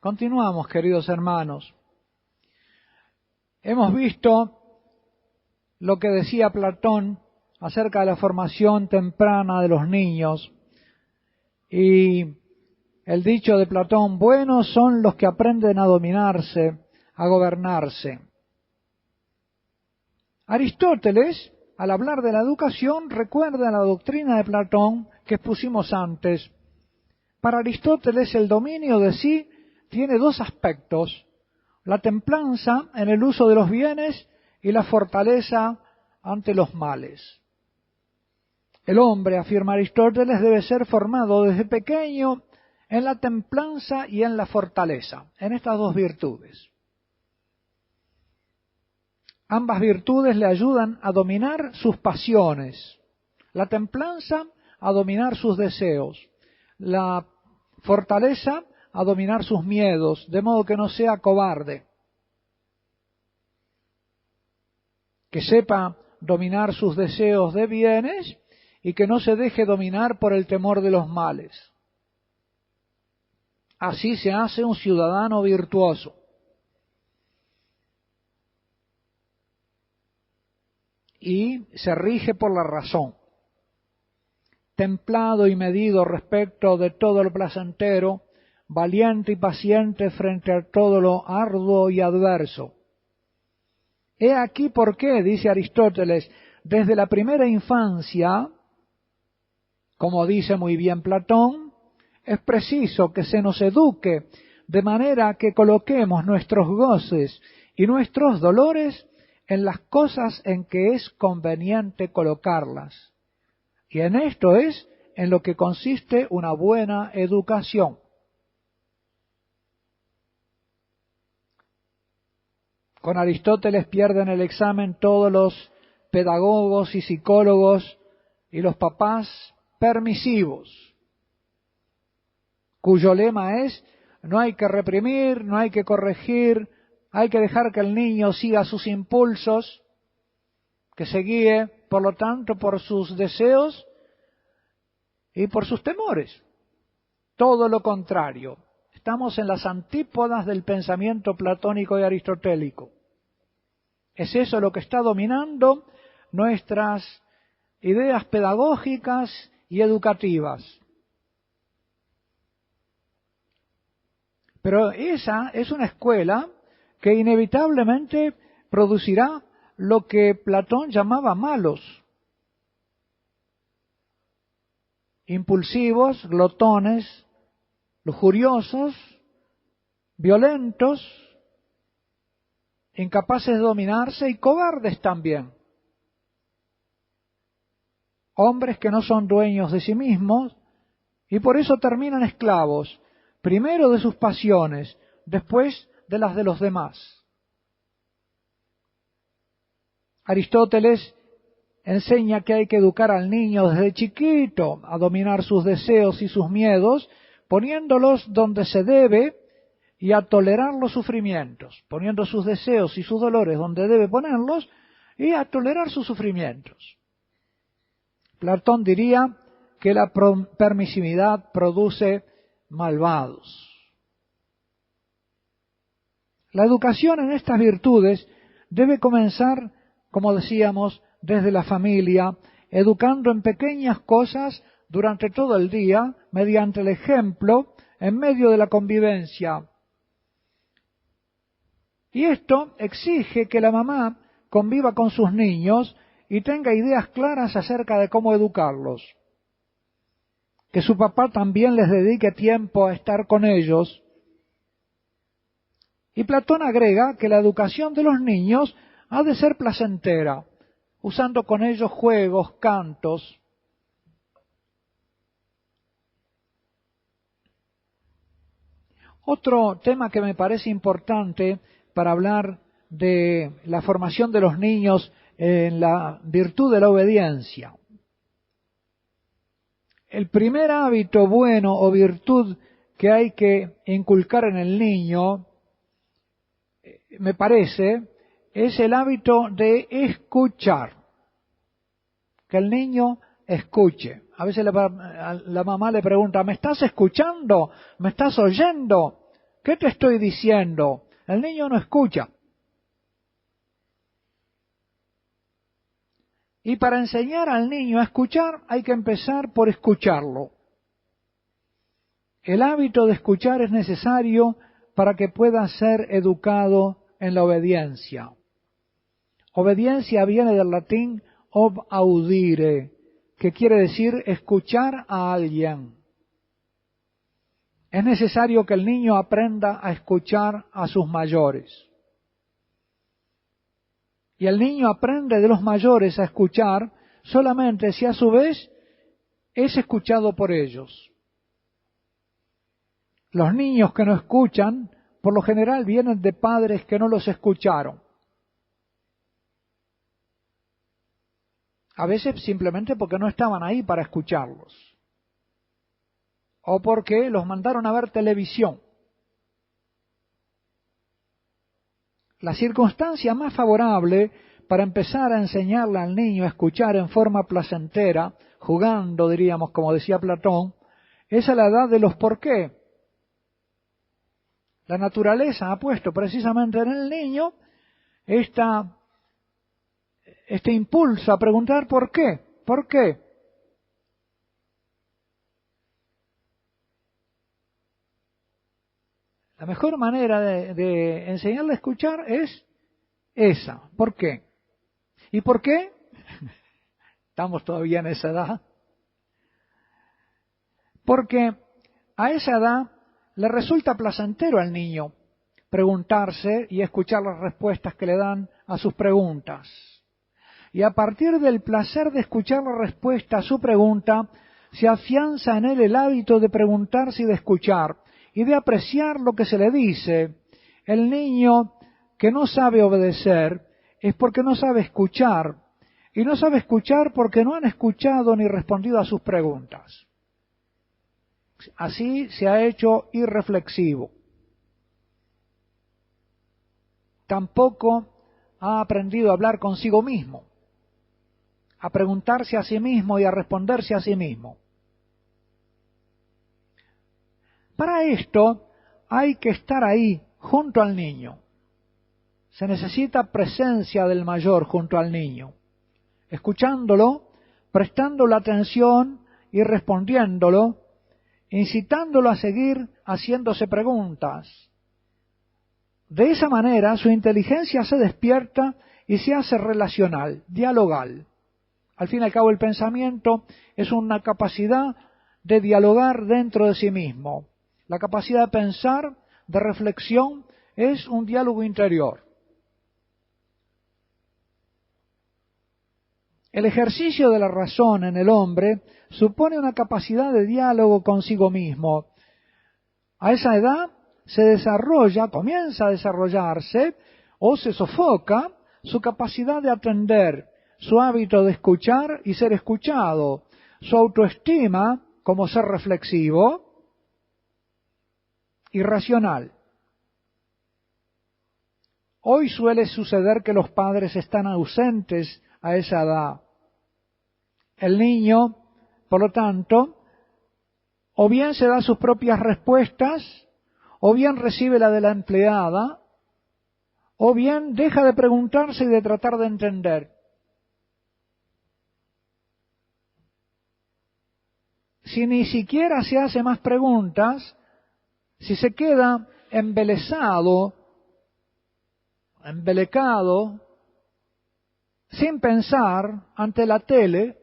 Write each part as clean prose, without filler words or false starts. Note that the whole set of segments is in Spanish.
Continuamos, queridos hermanos. Hemos visto lo que decía Platón acerca de la formación temprana de los niños y el dicho de Platón: buenos son los que aprenden a dominarse, a gobernarse. Aristóteles, al hablar de la educación, recuerda la doctrina de Platón que expusimos antes. Para Aristóteles, el dominio de sí tiene dos aspectos: la templanza en el uso de los bienes y la fortaleza ante los males. El hombre, afirma Aristóteles, debe ser formado desde pequeño en la templanza y en la fortaleza, en estas dos virtudes. Ambas virtudes le ayudan a dominar sus pasiones. La templanza a dominar sus deseos. La fortaleza a dominar sus miedos, de modo que no sea cobarde. Que sepa dominar sus deseos de bienes y que no se deje dominar por el temor de los males. Así se hace un ciudadano virtuoso. Y se rige por la razón. Templado y medido respecto de todo lo placentero, valiente y paciente frente a todo lo arduo y adverso. He aquí por qué, dice Aristóteles, desde la primera infancia, como dice muy bien Platón, es preciso que se nos eduque de manera que coloquemos nuestros goces y nuestros dolores en las cosas en que es conveniente colocarlas. Y en esto es en lo que consiste una buena educación. Con Aristóteles pierden el examen todos los pedagogos y psicólogos y los papás permisivos, cuyo lema es: no hay que reprimir, no hay que corregir, hay que dejar que el niño siga sus impulsos, que se guíe, por lo tanto, por sus deseos y por sus temores. Todo lo contrario. Estamos en las antípodas del pensamiento platónico y aristotélico. Es eso lo que está dominando nuestras ideas pedagógicas y educativas. Pero esa es una escuela que inevitablemente producirá lo que Platón llamaba malos, impulsivos, glotones, lujuriosos, violentos, incapaces de dominarse y cobardes también. Hombres que no son dueños de sí mismos y por eso terminan esclavos, primero de sus pasiones, después de las de los demás. Aristóteles enseña que hay que educar al niño desde chiquito a dominar sus deseos y sus miedos, poniéndolos donde se debe y a tolerar los sufrimientos, poniendo sus deseos y sus dolores donde debe ponerlos y a tolerar sus sufrimientos. Platón diría que la permisividad produce malvados. La educación en estas virtudes debe comenzar, como decíamos, desde la familia, educando en pequeñas cosas durante todo el día, mediante el ejemplo, en medio de la convivencia. Y esto exige que la mamá conviva con sus niños y tenga ideas claras acerca de cómo educarlos. Que su papá también les dedique tiempo a estar con ellos. Y Platón agrega que la educación de los niños ha de ser placentera, usando con ellos juegos, cantos. Otro tema que me parece importante para hablar de la formación de los niños en la virtud de la obediencia. El primer hábito bueno o virtud que hay que inculcar en el niño, me parece, es el hábito de escuchar. Que el niño escuche. A veces la mamá le pregunta: ¿me estás escuchando? ¿Me estás oyendo? ¿qué te estoy diciendo? El niño no escucha. Y para enseñar al niño a escuchar hay que empezar por escucharlo. El hábito de escuchar es necesario para que pueda ser educado en la obediencia. Obediencia viene del latín ob audire, que quiere decir escuchar a alguien. Es necesario que el niño aprenda a escuchar a sus mayores. Y el niño aprende de los mayores a escuchar solamente si a su vez es escuchado por ellos. Los niños que no escuchan, por lo general vienen de padres que no los escucharon. A veces simplemente porque no estaban ahí para escucharlos. O porque los mandaron a ver televisión. La circunstancia más favorable para empezar a enseñarle al niño a escuchar en forma placentera, jugando, diríamos, como decía Platón, es a la edad de los por qué. La naturaleza ha puesto precisamente en el niño este impulso a preguntar por qué, por qué. La mejor manera de enseñarle a escuchar es esa. ¿Por qué? ¿Y por qué? Estamos todavía en esa edad. Porque a esa edad le resulta placentero al niño preguntarse y escuchar las respuestas que le dan a sus preguntas. Y a partir del placer de escuchar la respuesta a su pregunta, se afianza en él el hábito de preguntarse y de escuchar, y de apreciar lo que se le dice. El niño que no sabe obedecer es porque no sabe escuchar, y no sabe escuchar porque no han escuchado ni respondido a sus preguntas. Así se ha hecho irreflexivo. Tampoco ha aprendido a hablar consigo mismo, a preguntarse a sí mismo y a responderse a sí mismo. Para esto hay que estar ahí, junto al niño. Se necesita presencia del mayor junto al niño, escuchándolo, prestándole atención y respondiéndolo, incitándolo a seguir haciéndose preguntas. De esa manera su inteligencia se despierta y se hace relacional, dialogal. Al fin y al cabo el pensamiento es una capacidad de dialogar dentro de sí mismo. La capacidad de pensar, de reflexión, es un diálogo interior. El ejercicio de la razón en el hombre supone una capacidad de diálogo consigo mismo. A esa edad se desarrolla, comienza a desarrollarse o se sofoca su capacidad de atender, su hábito de escuchar y ser escuchado, su autoestima como ser reflexivo y racional. Hoy suele suceder que los padres están ausentes a esa edad. El niño, por lo tanto, o bien se da sus propias respuestas, o bien recibe la de la empleada, o bien deja de preguntarse y de tratar de entender. Si ni siquiera se hace más preguntas, si se queda embelesado, embelecado, sin pensar ante la tele,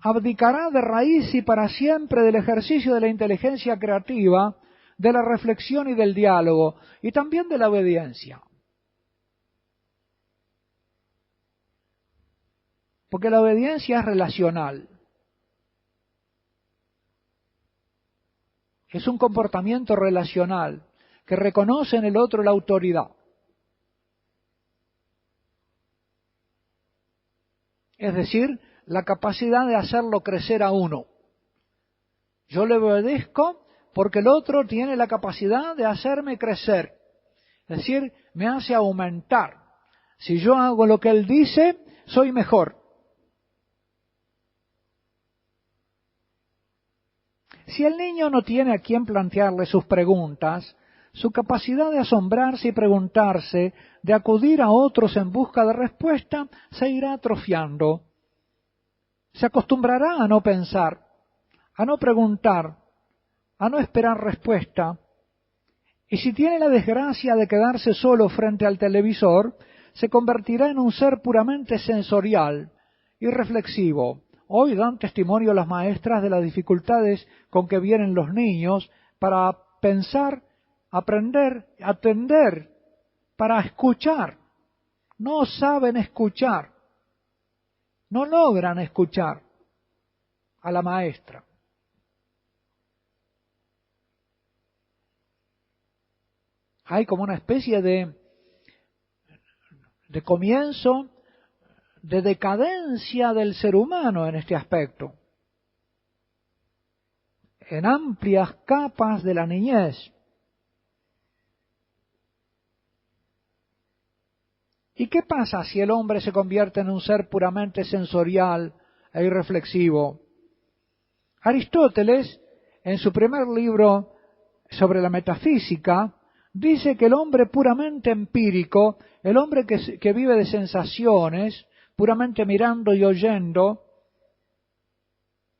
abdicará de raíz y para siempre del ejercicio de la inteligencia creativa, de la reflexión y del diálogo, y también de la obediencia. Porque la obediencia es relacional. Es un comportamiento relacional que reconoce en el otro la autoridad. Es decir, la capacidad de hacerlo crecer a uno. Yo le obedezco porque el otro tiene la capacidad de hacerme crecer. Es decir, me hace aumentar. Si yo hago lo que él dice, soy mejor. Si el niño no tiene a quien plantearle sus preguntas, su capacidad de asombrarse y preguntarse, de acudir a otros en busca de respuesta, se irá atrofiando. Se acostumbrará a no pensar, a no preguntar, a no esperar respuesta. Y si tiene la desgracia de quedarse solo frente al televisor, se convertirá en un ser puramente sensorial y reflexivo. Hoy dan testimonio las maestras de las dificultades con que vienen los niños para pensar, aprender, atender, para escuchar. No saben escuchar, no logran escuchar a la maestra. Hay como una especie de comienzo de decadencia del ser humano en este aspecto, en amplias capas de la niñez. ¿Y qué pasa si el hombre se convierte en un ser puramente sensorial e irreflexivo? Aristóteles, en su primer libro sobre la metafísica, dice que el hombre puramente empírico, el hombre que vive de sensaciones, puramente mirando y oyendo,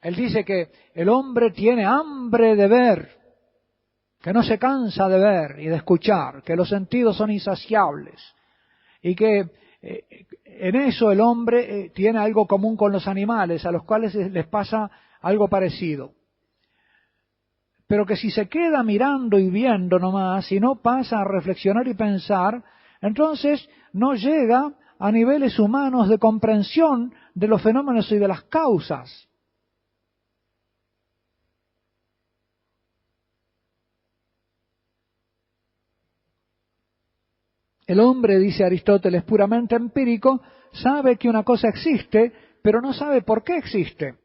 él dice que el hombre tiene hambre de ver, que no se cansa de ver y de escuchar, que los sentidos son insaciables y que en eso el hombre tiene algo común con los animales, a los cuales les pasa algo parecido. Pero que si se queda mirando y viendo nomás, y no pasa a reflexionar y pensar, entonces no llega a niveles humanos de comprensión de los fenómenos y de las causas. El hombre, dice Aristóteles, puramente empírico, sabe que una cosa existe, pero no sabe por qué existe,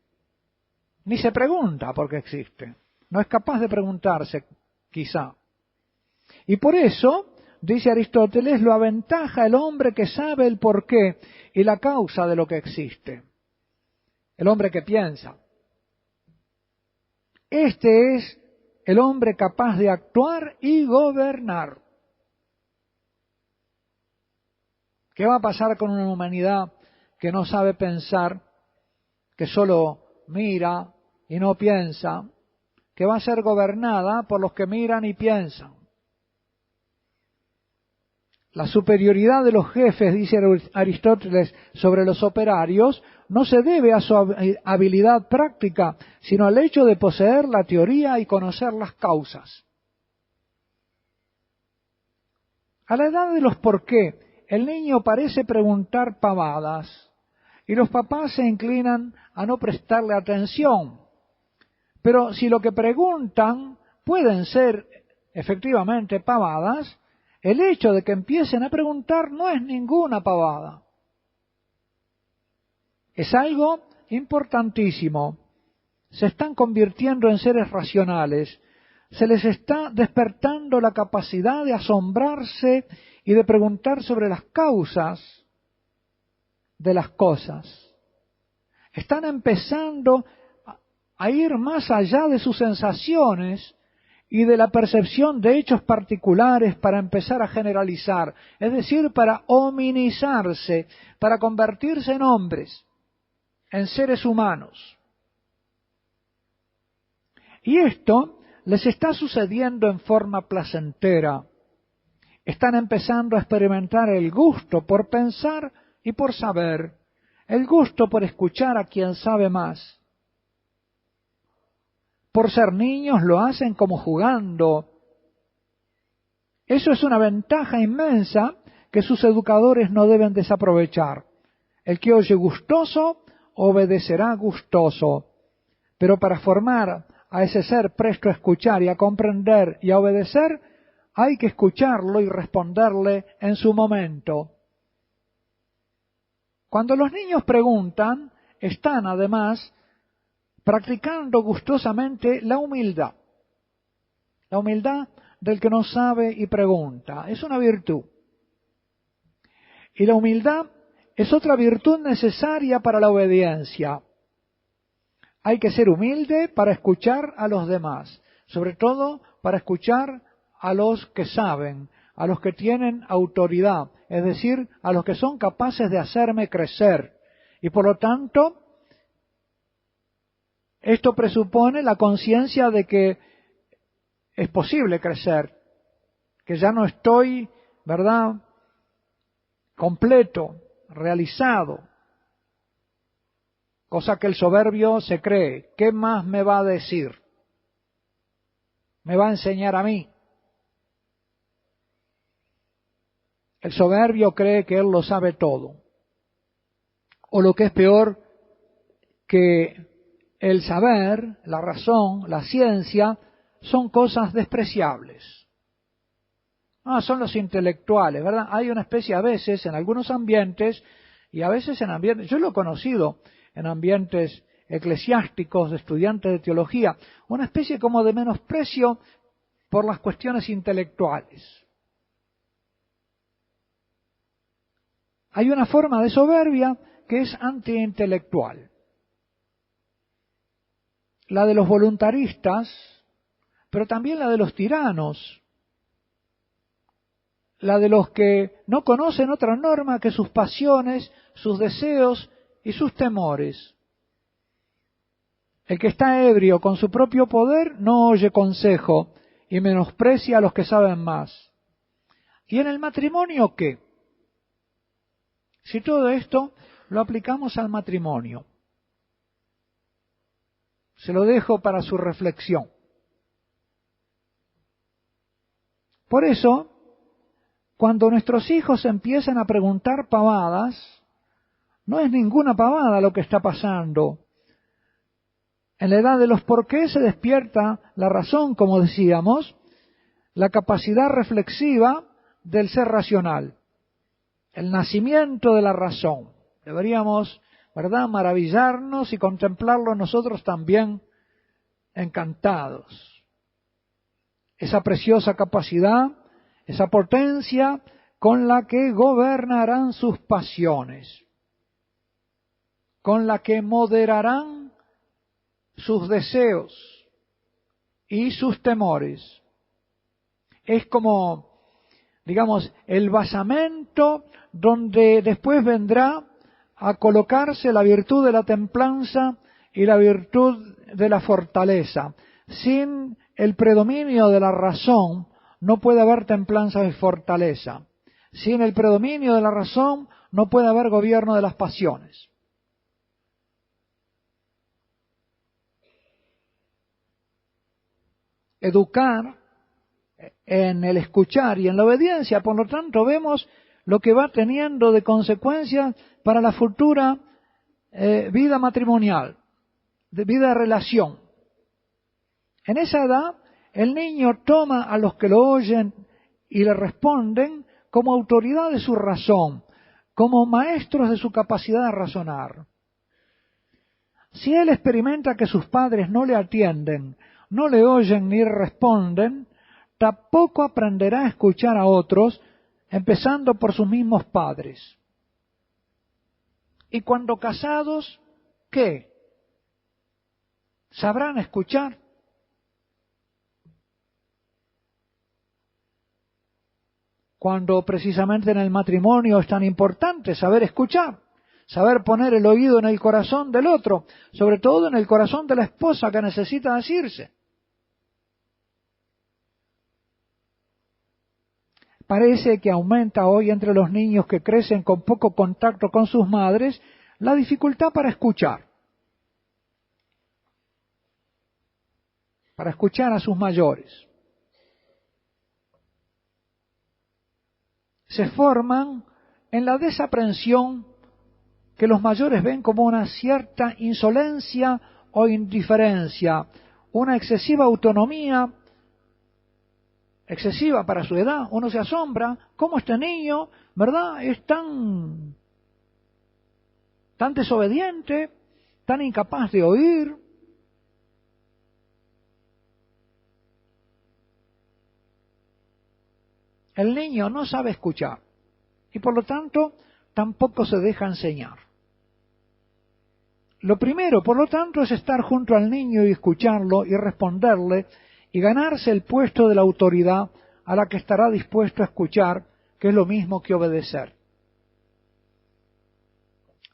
ni se pregunta por qué existe. No es capaz de preguntarse, quizá. Y por eso, dice Aristóteles, lo aventaja el hombre que sabe el porqué y la causa de lo que existe. El hombre que piensa. Este es el hombre capaz de actuar y gobernar. ¿Qué va a pasar con una humanidad que no sabe pensar, que solo mira y no piensa, que va a ser gobernada por los que miran y piensan? La superioridad de los jefes, dice Aristóteles, sobre los operarios, no se debe a su habilidad práctica, sino al hecho de poseer la teoría y conocer las causas. A la edad de los por qué, el niño parece preguntar pavadas, y los papás se inclinan a no prestarle atención. Pero si lo que preguntan pueden ser efectivamente pavadas, el hecho de que empiecen a preguntar no es ninguna pavada. Es algo importantísimo. Se están convirtiendo en seres racionales. Se les está despertando la capacidad de asombrarse y de preguntar sobre las causas de las cosas. Están empezando a ir más allá de sus sensaciones y de la percepción de hechos particulares para empezar a generalizar, es decir, para hominizarse, para convertirse en hombres, en seres humanos. Y esto les está sucediendo en forma placentera. Están empezando a experimentar el gusto por pensar y por saber, el gusto por escuchar a quien sabe más. Por ser niños lo hacen como jugando. Eso es una ventaja inmensa que sus educadores no deben desaprovechar. El que oye gustoso, obedecerá gustoso. Pero para formar a ese ser presto a escuchar y a comprender y a obedecer, hay que escucharlo y responderle en su momento. Cuando los niños preguntan, están además practicando gustosamente la humildad del que no sabe y pregunta. Es una virtud. Y la humildad es otra virtud necesaria para la obediencia. Hay que ser humilde para escuchar a los demás, sobre todo para escuchar a los que saben, a los que tienen autoridad, es decir, a los que son capaces de hacerme crecer. Y por lo tanto, esto presupone la conciencia de que es posible crecer, que ya no estoy, ¿verdad?, completo, realizado, cosa que el soberbio se cree. ¿Qué más me va a decir? ¿Me va a enseñar a mí? El soberbio cree que él lo sabe todo. O lo que es peor, que el saber, la razón, la ciencia, son cosas despreciables. Son los intelectuales, ¿verdad? Hay una especie a veces en algunos ambientes, y a veces en ambientes, yo lo he conocido en ambientes eclesiásticos, de estudiantes de teología, una especie como de menosprecio por las cuestiones intelectuales. Hay una forma de soberbia que es antiintelectual. La de los voluntaristas, pero también la de los tiranos, la de los que no conocen otra norma que sus pasiones, sus deseos y sus temores. El que está ebrio con su propio poder no oye consejo y menosprecia a los que saben más. ¿Y en el matrimonio qué? Si todo esto lo aplicamos al matrimonio, se lo dejo para su reflexión. Por eso, cuando nuestros hijos empiezan a preguntar pavadas, no es ninguna pavada lo que está pasando. En la edad de los por qué se despierta la razón, como decíamos, la capacidad reflexiva del ser racional, el nacimiento de la razón. Deberíamos, ¿verdad?, maravillarnos y contemplarlo nosotros también encantados. Esa preciosa capacidad, esa potencia con la que gobernarán sus pasiones, con la que moderarán sus deseos y sus temores. Es como, digamos, el basamento donde después vendrá a colocarse la virtud de la templanza y la virtud de la fortaleza. Sin el predominio de la razón no puede haber templanza y fortaleza. Sin el predominio de la razón no puede haber gobierno de las pasiones. Educar en el escuchar y en la obediencia, por lo tanto, vemos lo que va teniendo de consecuencias para la futura vida matrimonial, de vida de relación. En esa edad, el niño toma a los que lo oyen y le responden como autoridad de su razón, como maestros de su capacidad de razonar. Si él experimenta que sus padres no le atienden, no le oyen ni responden, tampoco aprenderá a escuchar a otros, empezando por sus mismos padres. Y cuando casados, ¿qué? ¿Sabrán escuchar? Cuando precisamente en el matrimonio es tan importante saber escuchar, saber poner el oído en el corazón del otro, sobre todo en el corazón de la esposa que necesita decirse. Parece que aumenta hoy entre los niños que crecen con poco contacto con sus madres la dificultad para escuchar a sus mayores. Se forman en la desaprensión que los mayores ven como una cierta insolencia o indiferencia, una excesiva autonomía, excesiva para su edad. Uno se asombra cómo este niño, ¿verdad?, es tan desobediente, tan incapaz de oír. El niño no sabe escuchar y por lo tanto tampoco se deja enseñar. Lo primero, por lo tanto, es estar junto al niño y escucharlo y responderle y ganarse el puesto de la autoridad a la que estará dispuesto a escuchar, que es lo mismo que obedecer.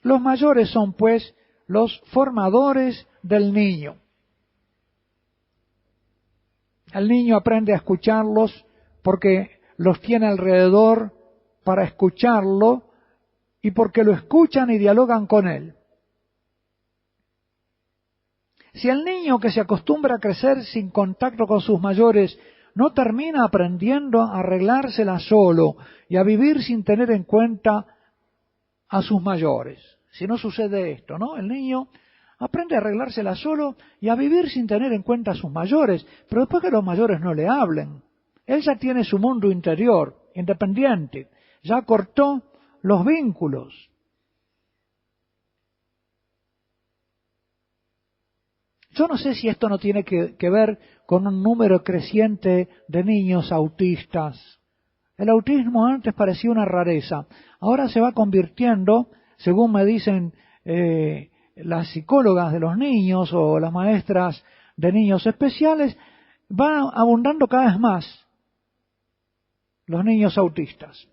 Los mayores son, pues, los formadores del niño. El niño aprende a escucharlos porque los tiene alrededor para escucharlo y porque lo escuchan y dialogan con él. Si el niño que se acostumbra a crecer sin contacto con sus mayores no termina aprendiendo a arreglársela solo y a vivir sin tener en cuenta a sus mayores, si no sucede esto, ¿no? El niño aprende a arreglársela solo y a vivir sin tener en cuenta a sus mayores, pero después que los mayores no le hablen, él ya tiene su mundo interior, independiente, ya cortó los vínculos. Yo no sé si esto no tiene que ver con un número creciente de niños autistas. El autismo antes parecía una rareza, ahora se va convirtiendo, según me dicen las psicólogas de los niños o las maestras de niños especiales, van abundando cada vez más los niños autistas.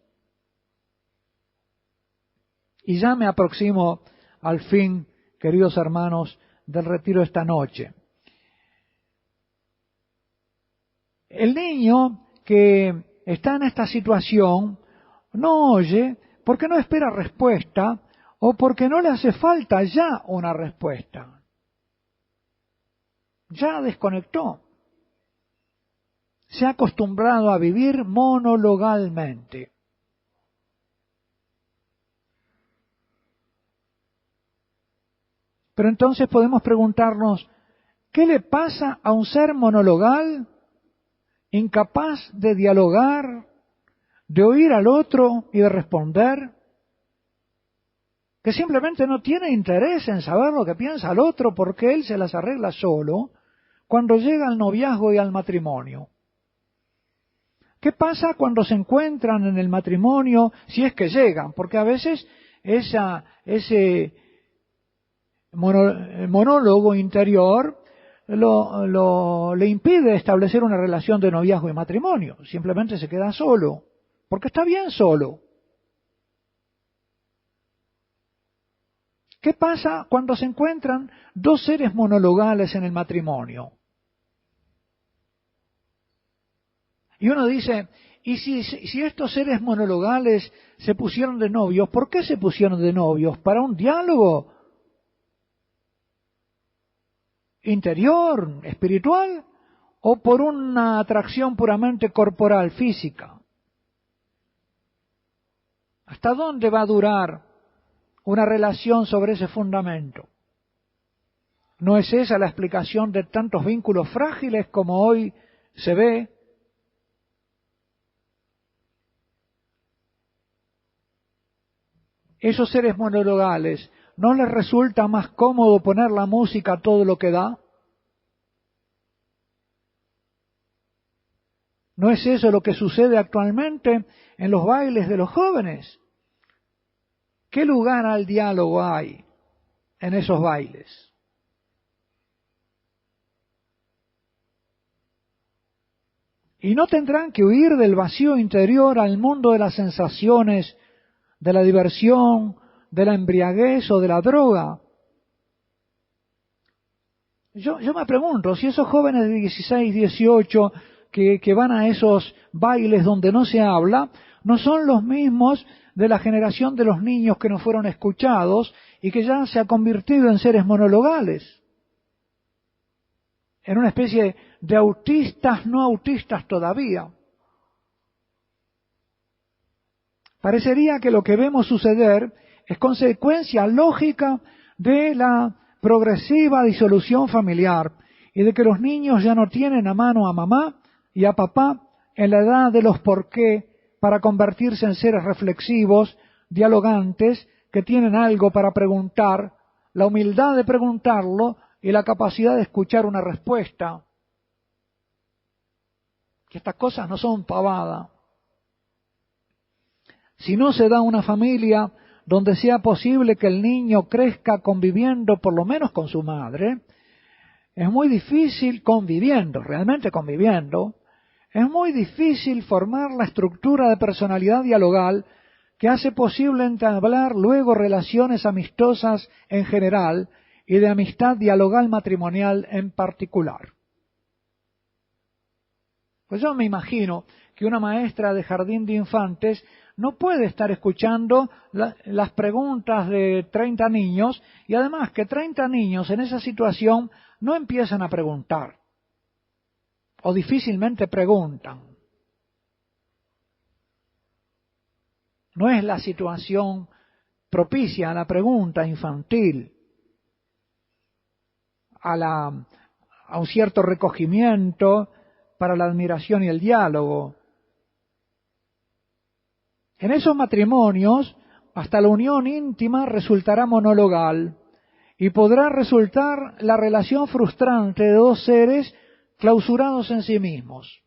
Y ya me aproximo al fin, queridos hermanos, del retiro esta noche. El niño que está en esta situación no oye porque no espera respuesta o porque no le hace falta ya una respuesta. Ya desconectó. Se ha acostumbrado a vivir monologalmente. Pero entonces podemos preguntarnos, ¿qué le pasa a un ser monologal, incapaz de dialogar, de oír al otro y de responder? Que simplemente no tiene interés en saber lo que piensa el otro porque él se las arregla solo cuando llega al noviazgo y al matrimonio. ¿Qué pasa cuando se encuentran en el matrimonio, si es que llegan? Porque a veces ese monólogo interior le impide establecer una relación de noviazgo y matrimonio. Simplemente se queda solo, porque está bien solo. ¿Qué pasa cuando se encuentran dos seres monologales en el matrimonio? Y uno dice, ¿y si estos seres monologales se pusieron de novios? ¿Por qué se pusieron de novios? ¿Para un diálogo interior, espiritual? ¿O por una atracción puramente corporal, física? ¿Hasta dónde va a durar una relación sobre ese fundamento? ¿No es esa la explicación de tantos vínculos frágiles como hoy se ve? Esos seres monologales, ¿no les resulta más cómodo poner la música a todo lo que da? ¿No es eso lo que sucede actualmente en los bailes de los jóvenes? ¿Qué lugar al diálogo hay en esos bailes? Y no tendrán que huir del vacío interior al mundo de las sensaciones, de la diversión, de la embriaguez o de la droga. Yo me pregunto, si esos jóvenes de 16, 18 que van a esos bailes donde no se habla, no son los mismos de la generación de los niños que no fueron escuchados y que ya se ha convertido en seres monologales, en una especie de autistas no autistas todavía. Parecería que lo que vemos suceder es consecuencia lógica de la progresiva disolución familiar y de que los niños ya no tienen a mano a mamá y a papá en la edad de los por qué para convertirse en seres reflexivos, dialogantes, que tienen algo para preguntar, la humildad de preguntarlo y la capacidad de escuchar una respuesta. Que estas cosas no son pavada. Si no se da una familia donde sea posible que el niño crezca conviviendo por lo menos con su madre, es muy difícil realmente conviviendo, Es muy difícil formar la estructura de personalidad dialogal que hace posible entablar luego relaciones amistosas en general y de amistad dialogal matrimonial en particular. Pues yo me imagino que una maestra de jardín de infantes no puede estar escuchando las preguntas de 30 niños y además que 30 niños en esa situación no empiezan a preguntar o difícilmente preguntan. No es la situación propicia a la pregunta infantil, a un cierto recogimiento para la admiración y el diálogo. En esos matrimonios, hasta la unión íntima resultará monologal y podrá resultar la relación frustrante de dos seres clausurados en sí mismos.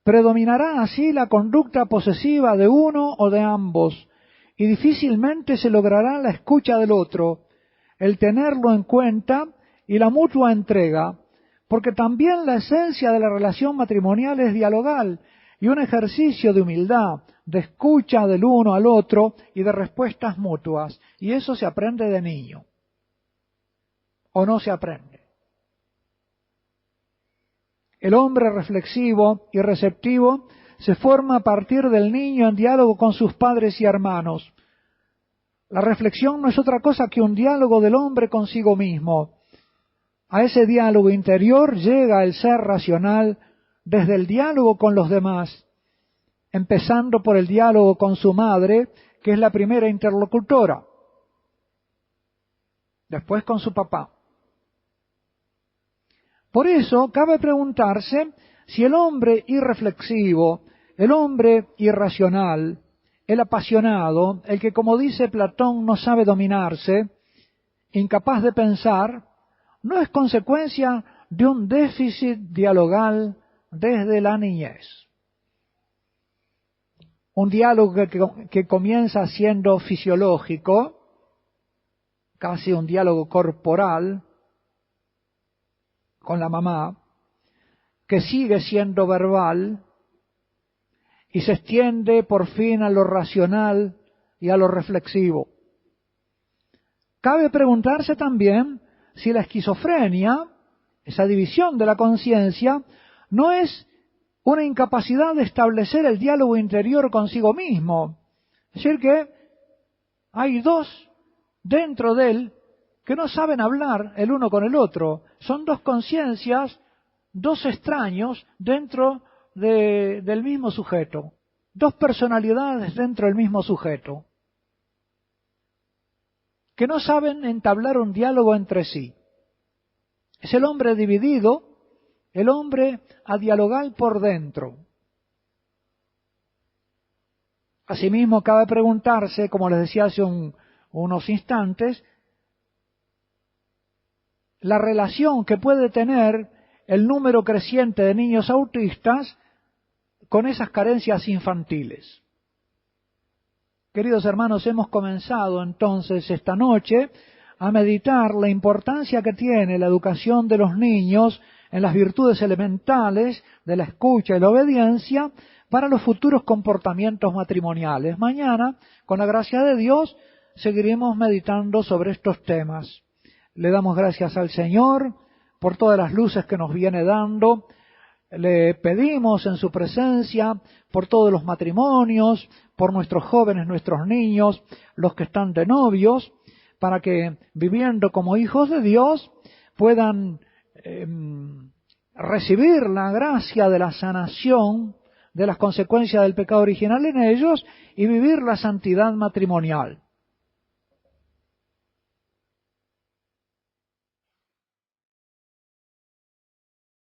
Predominará así la conducta posesiva de uno o de ambos y difícilmente se logrará la escucha del otro, el tenerlo en cuenta y la mutua entrega, porque también la esencia de la relación matrimonial es dialogal y un ejercicio de humildad, de escucha del uno al otro y de respuestas mutuas, y eso se aprende de niño, o no se aprende. El hombre reflexivo y receptivo se forma a partir del niño en diálogo con sus padres y hermanos. La reflexión no es otra cosa que un diálogo del hombre consigo mismo. A ese diálogo interior llega el ser racional desde el diálogo con los demás, empezando por el diálogo con su madre, que es la primera interlocutora, después con su papá. Por eso cabe preguntarse si el hombre irreflexivo, el hombre irracional, el apasionado, el que como dice Platón no sabe dominarse, incapaz de pensar, no es consecuencia de un déficit dialogal desde la niñez. Un diálogo que comienza siendo fisiológico, casi un diálogo corporal, con la mamá, que sigue siendo verbal y se extiende por fin a lo racional y a lo reflexivo. Cabe preguntarse también si la esquizofrenia, esa división de la conciencia, no es una incapacidad de establecer el diálogo interior consigo mismo. Es decir, que hay dos dentro de él que no saben hablar el uno con el otro. Son dos conciencias, dos extraños dentro del mismo sujeto. Dos personalidades dentro del mismo sujeto, que no saben entablar un diálogo entre sí. Es el hombre dividido, el hombre a dialogar por dentro. Asimismo, cabe preguntarse, como les decía hace unos instantes, la relación que puede tener el número creciente de niños autistas con esas carencias infantiles. Queridos hermanos, hemos comenzado entonces esta noche a meditar la importancia que tiene la educación de los niños en las virtudes elementales de la escucha y la obediencia para los futuros comportamientos matrimoniales. Mañana, con la gracia de Dios, seguiremos meditando sobre estos temas. Le damos gracias al Señor por todas las luces que nos viene dando. Le pedimos en su presencia por todos los matrimonios, por nuestros jóvenes, nuestros niños, los que están de novios, para que viviendo como hijos de Dios puedan recibir la gracia de la sanación de las consecuencias del pecado original en ellos y vivir la santidad matrimonial.